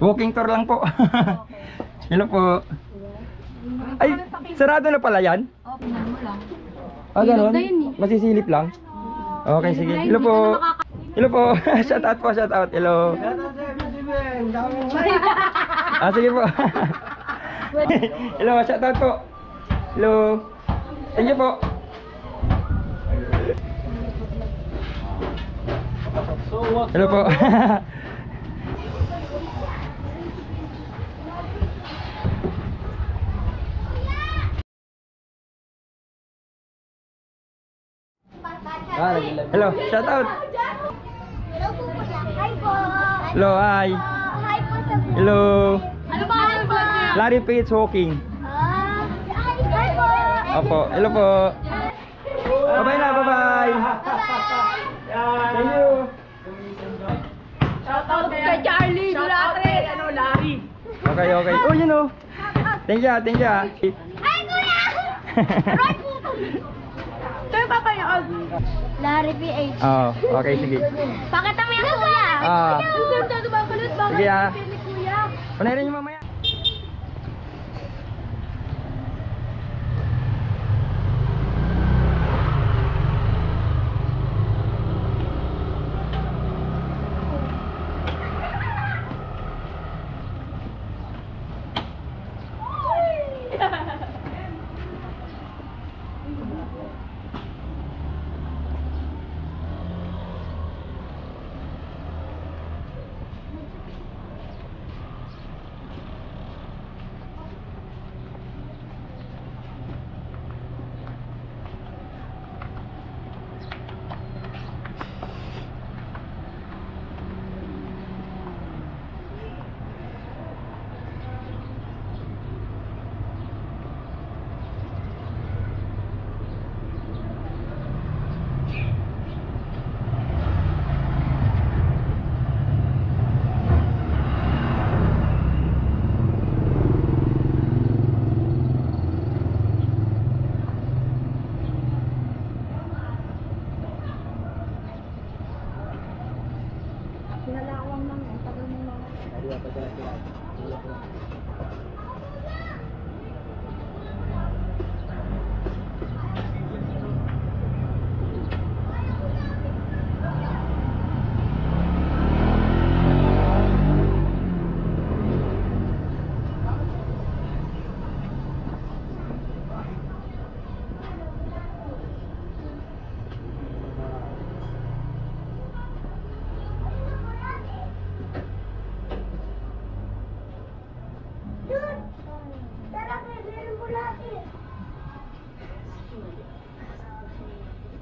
Walking tour lang po. Hello po. Ay, sarado na pala yan? Oh, pinan mo lang. Ah, ganun? Masisilip lang? Okay, sige. Hello po. Hello po. Shout out po, shout out. Hello. Ah, sige po. Hello, shout out po. Hello. Thank you po. Hello po. Hello, shout out. Hello po kuya. Hi po. Hello, hi. Hi po sa Hello. Ano ba ang vlog niya? Larry Page Walking. Hi po. Opo, hello po. Bye-bye na, bye-bye. Thank you. Shoutout kay Charlie Dulatre. Ano, Larry. Okay, okay. Oh, you know. Thank you, thank you. Hi kuya. Right po. Ito yung papayaan. Larry PH. Oh, okay, sige. Pakita mo yan kuya. Ah. Ganda ba kulit? Sige ah. Ni kuya. Panayin niyo mamaya.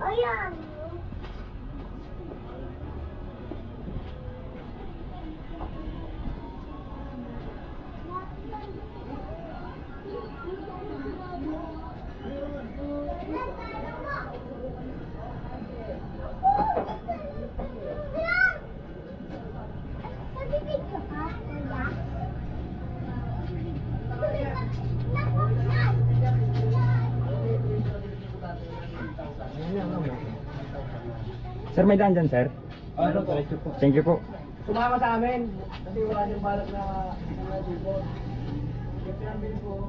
Ayan. Sir, may daan dyan, sir? Ano po? Thank you po. Sumama sa amin kasi wala niyong balak na dito. Yung pinambil ko.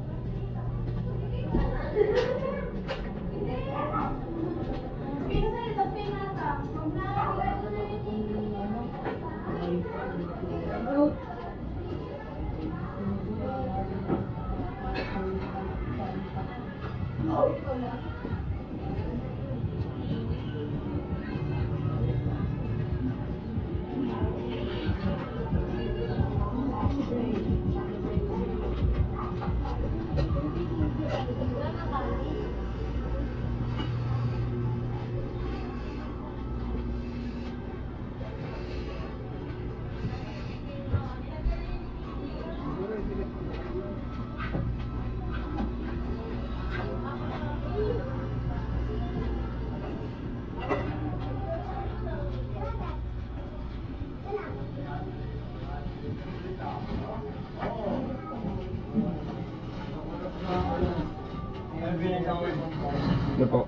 Ito po.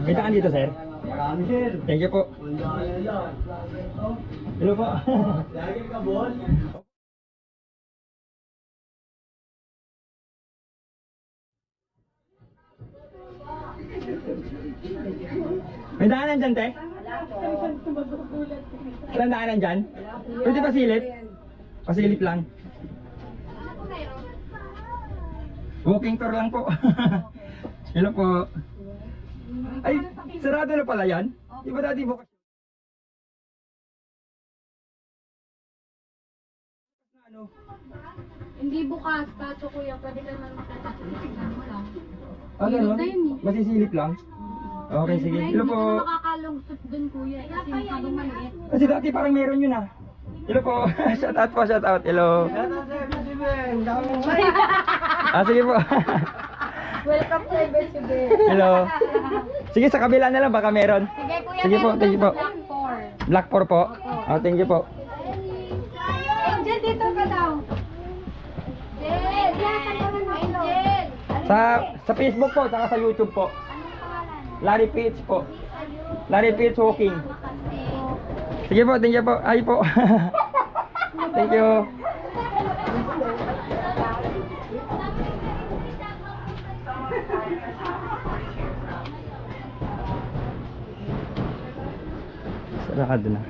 May daan dito, sir? Marami sir. Thank you po. Wala yan. Hello po. Lagi ka, boss. May daanan dyan, te? Walang daanan dyan? Pwede pasilip? Pasilip lang. Walking tour lang po. Hello po. Ay, sarado na pala yan? Di ba dati bukas? Ano? Hindi bukas, kaso kuya, pwede ka naman makatapos. Mo lang. Ah, ganun? na yun eh. Masisilip lang? Okay, sige. Hello po. Hindi ka makakalungsot dun kuya. Kasi masyadong maliit. Kasi dati parang meron yun ah. Hello po. Shout out po, shout out. Hello. Ah, sige po. Welcome to MSB. Hello. Sige, sa kabila na lang baka meron. Sige kuya, Sige po, thank you po. Black 4. Black 4 po. Oh, thank you po. Angel, dito ka daw. Angel! Sa Facebook po, saka sa YouTube po. Larry Pitts po. Larry Pitts Walking. Sige po, thank you po. Ay po. Thank you. Sarado na.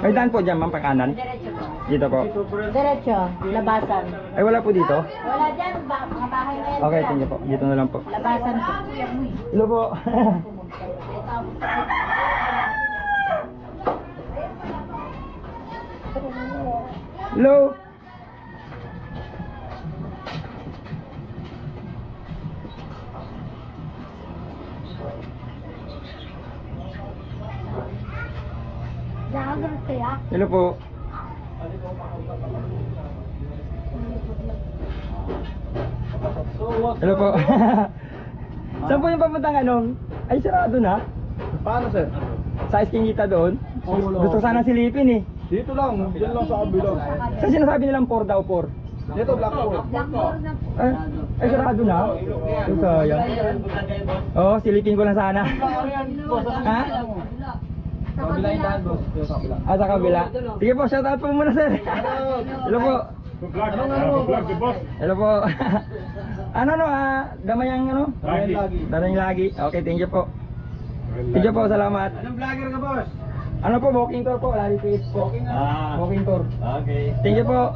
May daan po dyan, ma'am, pakanan. Dito po. Diretso, labasan. Ay, wala po dito? Wala dyan, mga bahay na yan. Okay, thank you po. Dito na lang po. Labasan po. Hello po. Hello. Hello po. Hello po. Saan po yung papuntang anong? Ay, sarado na. Paano, sir? Sa Eskinita doon. Gusto ko sana silipin eh. Dito lang, dito lang sa kabilang. Sa sinasabi nilang 4 daw 4. Dito, black hole. Ay, sarado na. Yung sayang. Oo, silipin ko lang sana. Ha? Ah, sa kabila. Sige po, shout out po muna, sir. Hello po. Hello po. Ano damayang Damayang lagi. Okay, thank you po. Thank you po, salamat. Anong vlogger ka, boss? Ano po, walking tour po, Larry Pitts po. Walking tour. Okay. Thank you po.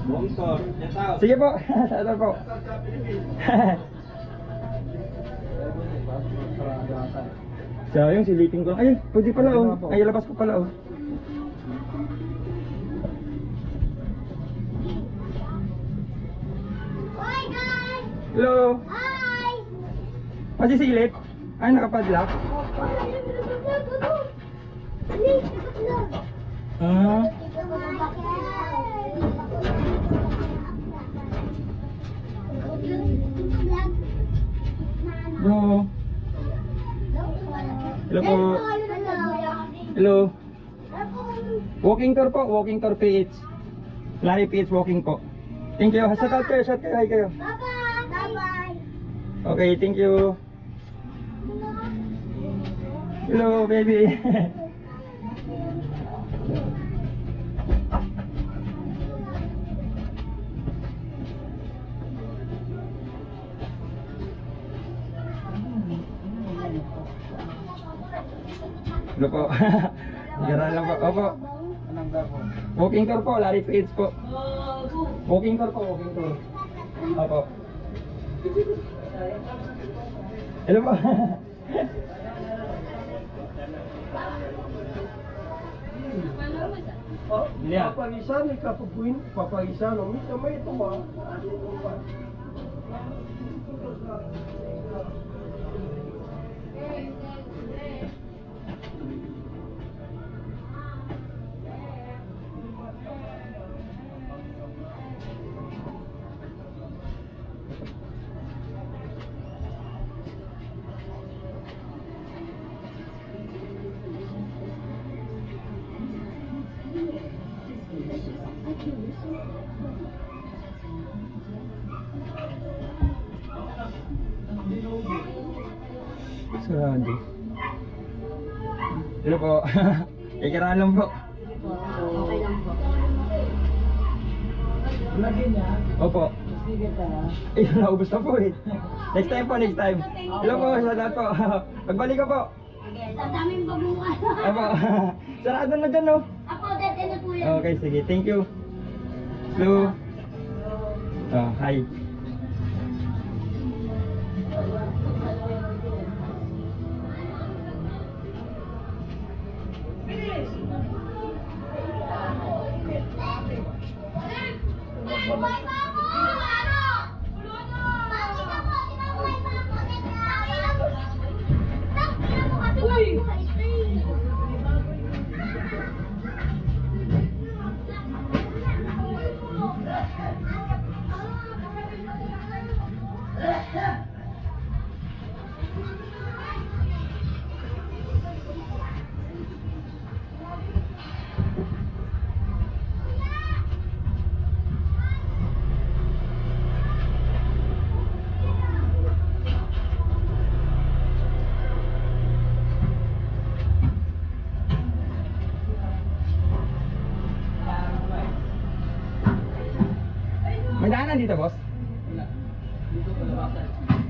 Walking tour. Shout out. Sige po, shout out po. So, yung silipin ko. Ay, pwede pala oh. Ay, labas ko pala oh. Hi guys! Hello. Hi! Masisilip? Ay, nakapadlock. Ah. Bro. Hello po. Hello. Walking tour po, walking tour PH. Larry PH walking po. Thank you. Shout out kayo, shout kayo, hi kayo. Bye-bye! Bye-bye! Okay, thank you. Hello, baby. Hello po. Gara lang po. Opo. Walking tour po, Larry Page po. Walking tour po, walking tour. Opo. Hello po. Oh, Yeah. papagisan, ikapapuin, papagisan, o may ito ba? Sarado. Hello po. Ikiraan lang po. Okay lang po. Lagyan niya, Opo. sige ka na. Eh, naubos na po eh. Next time po, next time. Hello po, salamat po. Pagbalik ko po. Dadaming babukan. Opo. Sarado na dyan, no? Ako, dati na po yan. Okay, sige. Thank you. Hello. Oh, hi. Buhay pa ako! Ano? Bakit ako? Buhay pa ako! Tangina mo kasi buhay pa May daanan dito, boss?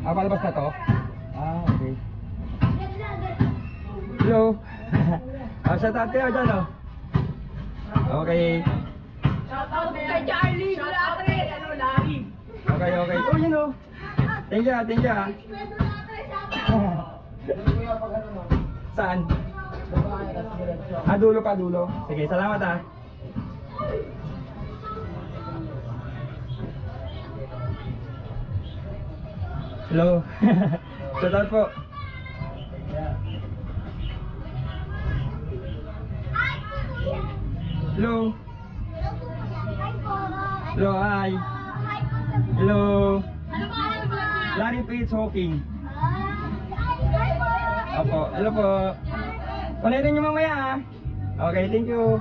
Ah, palabas na to? Ah, okay. Hello. Ah, shout out kayo dyan, oh. Okay. Shoutout kay Charlie! Larry! Okay, okay. Oh, yun, oh. Thank you, thank you, ah. Saan? Ah, dulo pa, dulo. Sige, salamat, ah. Hello. Shout out po. Hello. Hello, hi. Hello. Ano ba? Ano ba? Larry Page Hawking. Opo, hello po. Ulitin niyo mamaya, ah. Okay, thank you.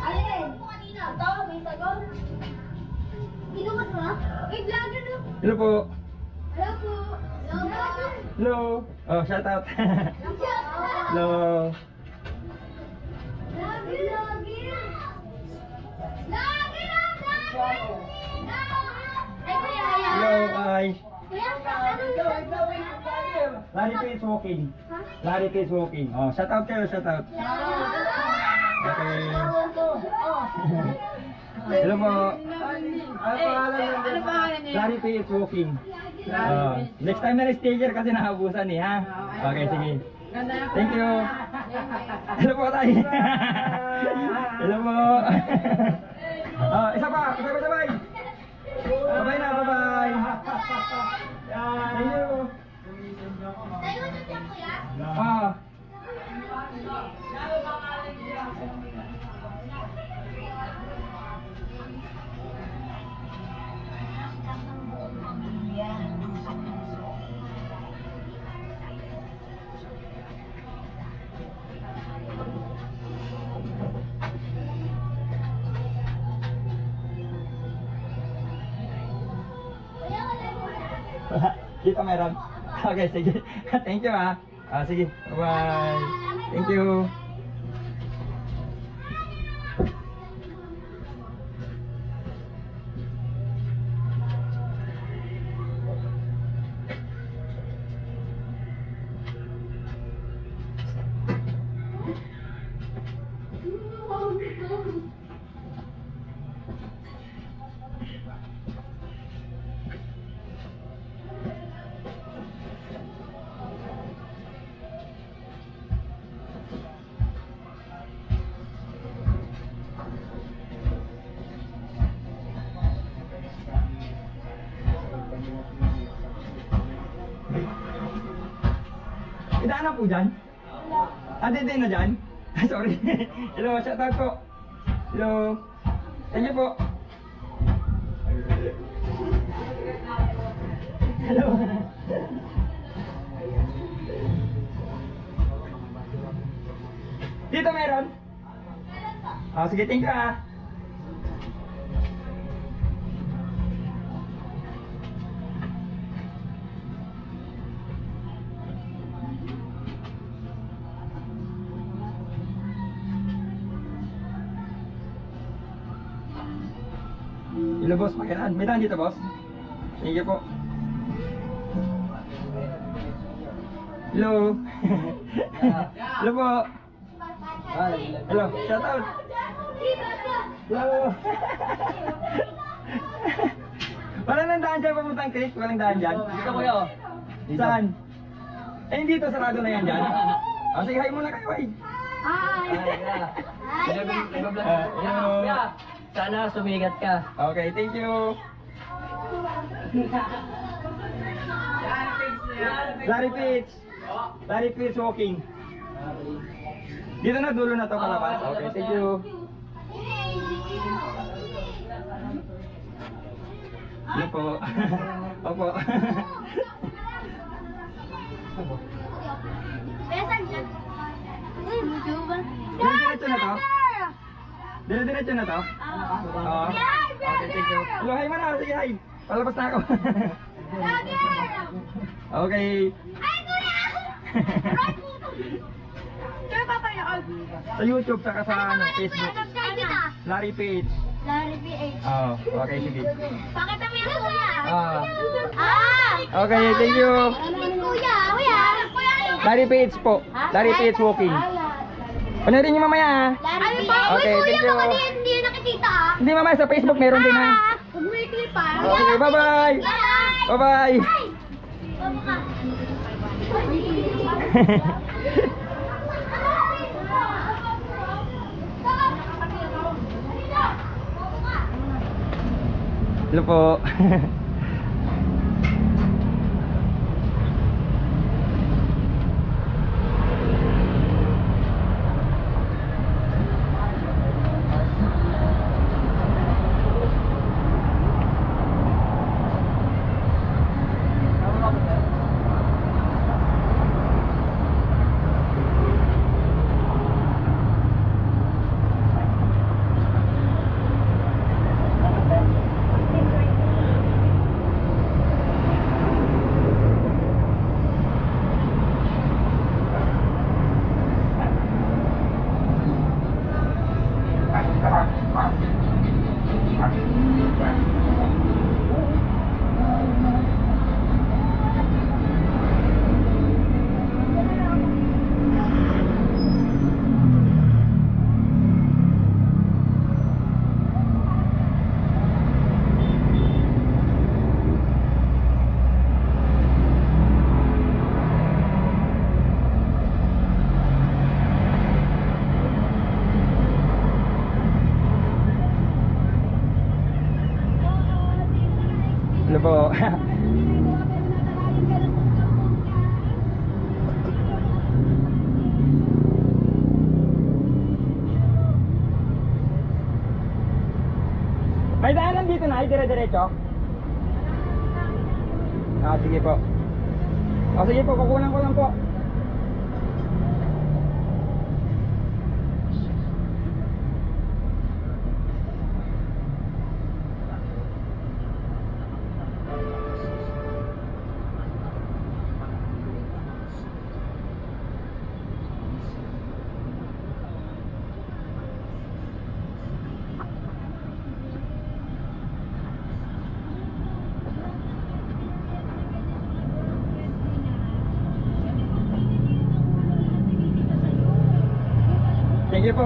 Alin? Ito, may sagot. Ginumas mo? Eh, vlogger no? Hello po. Hello po. Hello po. Hello. Oh, shout out. Hello. Vlogger, vlogger. Vlogger na, vlogger. Ay, kuya, kuya. Hello, hi. Kuya, ano? Larry Page Hawking. Larry Page Hawking. Oh, shout out kayo, shout out. Okay. Hello po. Ano pangalan niya? Larry Page Hawking. Next time na sticker kasi nakabusan eh, ha? Okay, sige. Thank you. Hello po tayo. Hello po. Isa pa, sabay. Sabay na, bye-bye. Thank you. Tayo na siya, kuya. Ah. Dito meron. Okay, sige. Thank you, ah. Sige. Bye. Thank you. daanan po dyan? Din na dyan? Sorry. Hello, shout out po. Hello. Thank you po. Hello. Dito meron? Sige, thank you ah. Hello boss, pakiran. May daan dito boss? Thank you po. Hello. Hello po. Hello, shout out. Hello. Wala nang daan dyan papuntang Chris? Walang daan dyan? Dito kuya. Saan? Eh dito, sarado na yan dyan. Sige, hi muna kayo ay. Kuya, sana sumigat ka. Okay, thank you. Larry Pitts. Larry Pitts walking. Dito na, dulo na to palabas. Okay, thank you. Hello po. Opo. Dire-diretso na to? Dire-diretso na to? Oo. Okay, thank you. Hello, hi mana. Sige, hi. Palabas na ako. Okay. Sa YouTube, saka sa Facebook. Larry Page. Larry PH. Oh, okay, sige. Pakita mo yung kuya. Ah. Okay, thank you. Kuya. Larry Page po. Larry Page walking. Panoodin niyo mamaya. Larry PH. Okay, thank you. Hindi nakikita Hindi mamaya sa Facebook meron din ha. Huwag mo i-clip ah. Okay, bye-bye. Bye-bye. Hello po. Hello po. May daanan dito na, dire-diretso. Sige po. Sige po, kukunan ko lang po. Thank you po.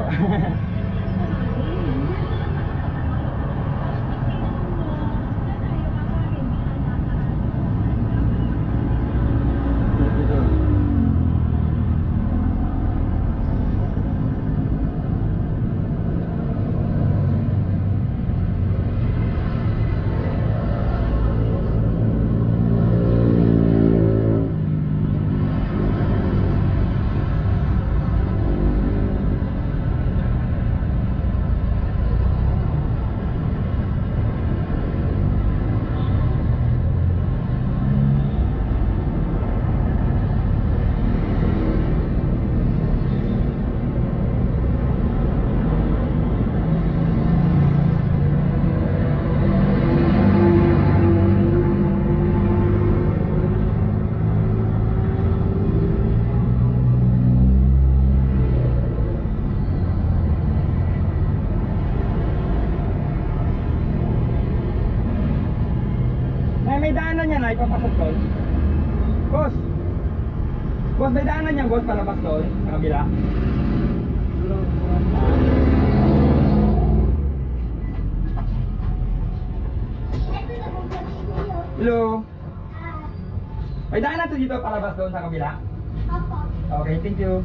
niya na, ipapasok doon. Boss! Boss, may daanan niya, boss, palabas doon, sa kabila. Hello? May daanan to dito, palabas doon sa kabila. Opo. Okay, thank you.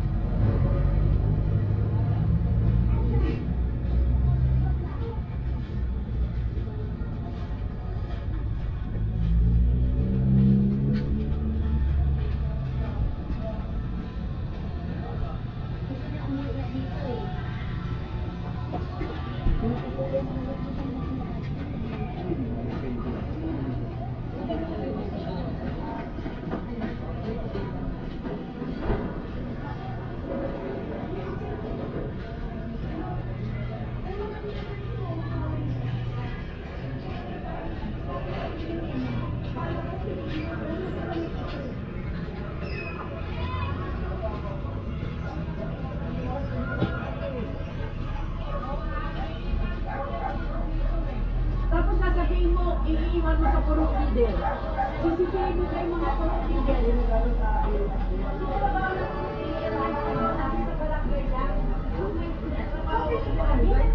Tapos sasabihin mo, iiwan mo sa purong feeder. Sisisihin mo kayo mga purong feeder. Sa barangay lang.